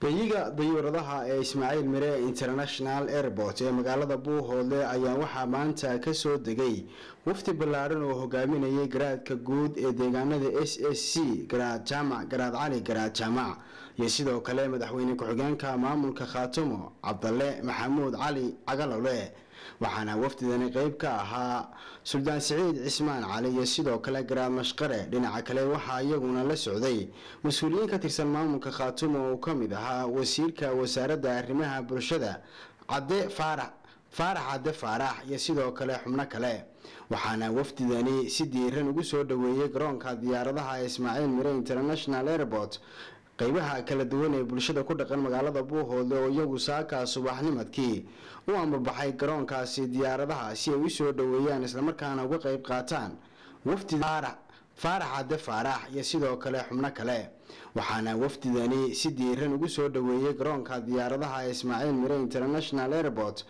gayiga dayuuradaha ee Ismaaciil Mire International Airport ee magaalada Buuhoodle ayaa waxaa maanta ka soo degay wafdi ballaaran oo hogaaminayay garaadka guud ee deegaanada SSC garaad Jaamac garaad Cali garaad Jaamac iyo sidoo kale madaxweyne ku-xigeenka maamulka Khaatumo Cabdalle Maxamuud Cali Cagalole waxaana wafdidani qayb ka ahaa Suldaan Saciid Cismaan Cali iyo sidoo kale garaad Mashqare dhinaca kale waxa iyaguna la socday mas'uuliyiin ka tirsan maamulka Khaatumo oo kamid ahaa wasiirka wasaaradda arrimaha bulshada Cadde Faarax iyo sidoo kale xubno kale waxaana wafdidani si diiran ugu soo dhaweeyay garoonka diyaaradaha Ismaaciil Mire International Airport qaybaha kala duwan ee bulshada ku dhaqan magaalada Buuhoodle oo iyagu saaka subaxnimadkii u ambabaxay garoonkaasi diyaaradaha si ay u soo dhaweeyaan isla markaana uga qayb qaataan wafdida Faarax iyo sidoo kale xubno kale waxaana wafdidani si diiran ugu soo dhaweeyay garoonka diyaaradaha Ismaaciil Mire International Airport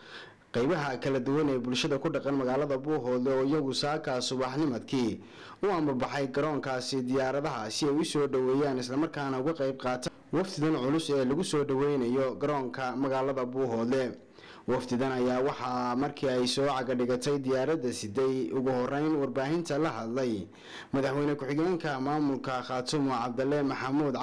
qaybaha kala duwan ee bulshada ku dhaqan magaalada Buuhoodle oo iyagu saaka subaxnimadkii u ambabaxay garoonkaasi diyaaradaha si ay u soo dhaweeyaan isla markaana uga qayb qaataan wafdidan culus ee lagu soo dhaweynayo garoonka magaalada Buuhoodle wafdidan ayaa waxa markii ay soo caga dhigatay diyaaradda siday ugu horeyn warbaahinta la hadlay madaxweyne ku-xigeenka maamulka Khaatumo Cabdalle Maxamuud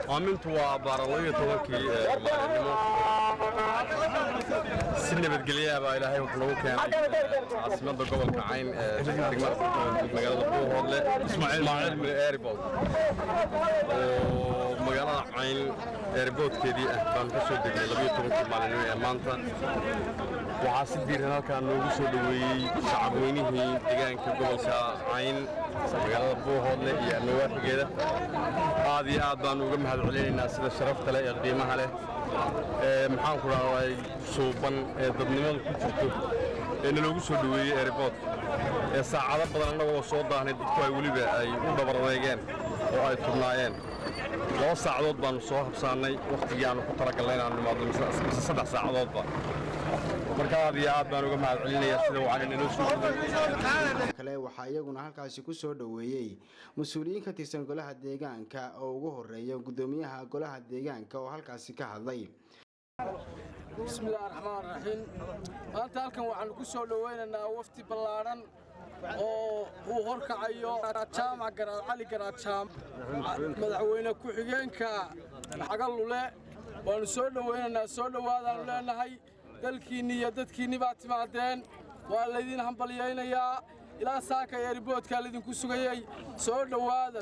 عملت وبارلوية توكي سنة بتقليها بقى إلهي وحلوك يعني عاصمة قبل كعين مجال البوهولة إسماعيل من إيربوت ومجال عين إيربوت كذي كان كسر دقيقة لبيه توكي مالنوية مانتا وعاصم ديرنا كان نوجس دوي شعبوينه دقيقة قبل عين مجال البوهولة يعني واحد كذا هذه أدان وجم هذا علينا الناس إذا شرفت له قيمة له محن كراوي صوبان ضمنهم كتير إنه لو جسوا دوي إيربوت الساعة بدنا نوصل ده هندخل يقولي بأي دبر رجال وأي ترناين لو ساعة ضد صاحب ساني وقت جانو كترك الله عن الماضي مثل 7 ساعات ضد marka aad baan uga mahad celinayaa sida uu aan inoo soo kale waxa iyaguna halkaasi ku soo dhaweeyay mas'uuliyiin ka tirsan golaha deegaanka oo ugu horeeya gudoomiyaha golaha deegaanka oo halkaasi ka hadlay bismillaahir rahmaanir rahiim maanta halkan waxaan ku soo dhaweynaynaa wafdi ballaaran oo uu horkacayo Jaamac garaad Cali garaad Jaamac madaxweyne ku-xigeenka Cagalule waan soo dhaweynaynaa soo dhawaadaan leenahay dalkiini iyo dadkiini baa timaadeen waa la idin hambalyeynaya ilaa saaka airportka la idinku sugayay soo dhawaada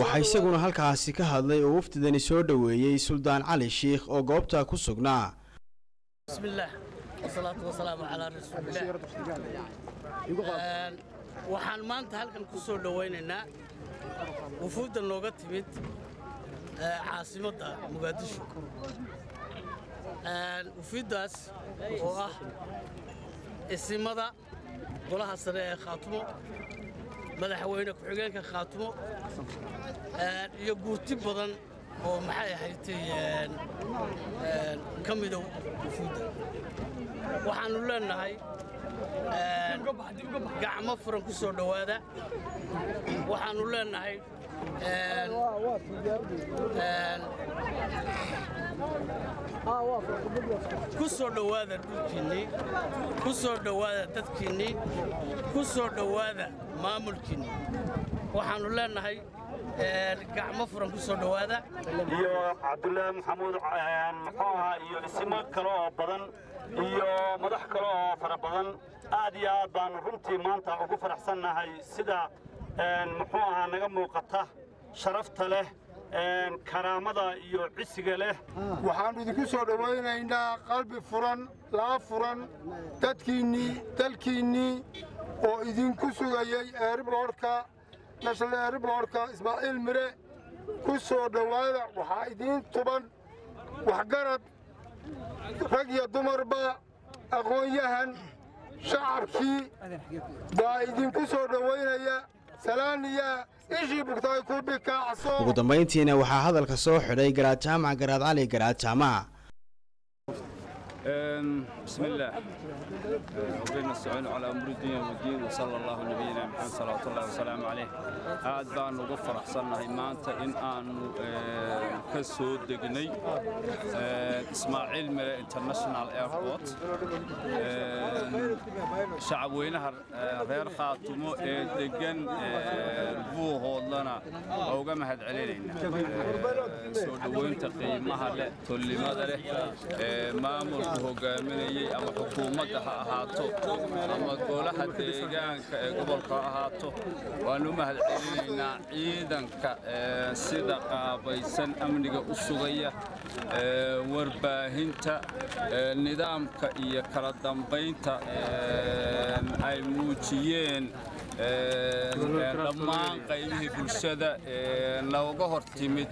waxa isaguna halkaasi ka hadlay oo wafdidani soo dhaweeyay Suldaan Cali Sheekh oo goobta ku sugnaa bismillaah wasalaatu wasalaamu ala rasuulillah waxaan maanta halkan ku soo dhaweynaynaa wufuudda nooga timid caasimadda Muqdisho وفيداس oo isimada golaha sare ee Khaatumo madaxweyne ku-xigeenka Khaatumo iyo guurti badan oo maxay ahaayeen kamid ah wufuudda waxaanu leenahay gacmo furan ku soo dhawaada waxaanu leenahay kusoo dhawaada dhulkiinni kusoo dhawaada dadkiinni kusoo dhawaada maamulkiinni waxaanu leenahay gacmo furan kusoo dhawaada iyo Cabdulle Maxamuud maxaa iyo ismo kale oo badan iyo madax kale oo fara badan aad iyo aad baan runtii maanta ugu faraxsanahay sida muxuu ahaa naga muuqata sharafta leh karaamada iyo cisiga leh waxaan idinku soo dhaweynaynaa qalbi furan la furan dadkiinni dalkiinni oo idinku sugayay airportka national airportka Ismaaciil Mire ku soo dhawaada waxa idin tuban waxgarad rag iyo dumarba aqoon-yahan shacabkii baa idinku soo dhowaynaya salaaniya ishii bugtay ku bikacso. ugu dambeyntiina waxaa hadalka soo xidhay garaad jaamac garaad cali garaad jaamac. بسم الله وبين السعين على أمر الدين والدين وصلى الله نبينا محمد صلى الله وسلم عليه. هاد بان وقفر حصلنا هيمانتا إن أنو كسود دقني إسماعيل مرة انترناشنال ايربورت شعبوينها غير خاتمو دقن بوه لنا أو جمهد علينا سودوين تقييمها لا تولي ماذا له مامور hogaaminayay ama xukuumadda ha ahaato ama golaha deegaanka ee gobolka ha ahaato waanu mahadcelinaynaa ciidanka sida qaabaysan amniga u sugaya warbaahinta nidaamka iyo kala dambeynta ay muujiyeen dhammaan qaybihii bulshada looga hortimid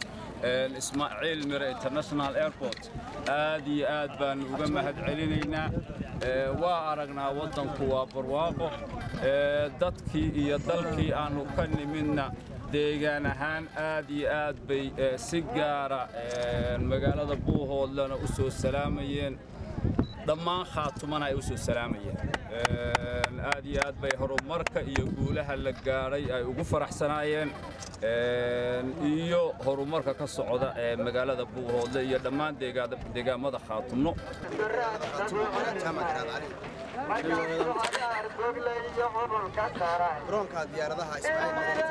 إسماعيل مرة انترناشنال ايربورت آدي آد بان uga mahad celinayna waa aragnaa wadanku waa barwaaqo dadkii iyo dalkii aanu ka nimidna deegaan ahaan aad iyo aad bay si gaara magaalada Buuhoodlana u soo salaamayeen dhammaan khaatumana ay u soo salaamayeen aad iyo aad bay horumarka iyo guulaha la gaaray ay ugu faraxsanaayeen iyo horumarka ka socda ee magaalada Buuhoodle iyo dhammaan deegaamada khaatumno. garoonka diyaaradaha Ismaaciil Mire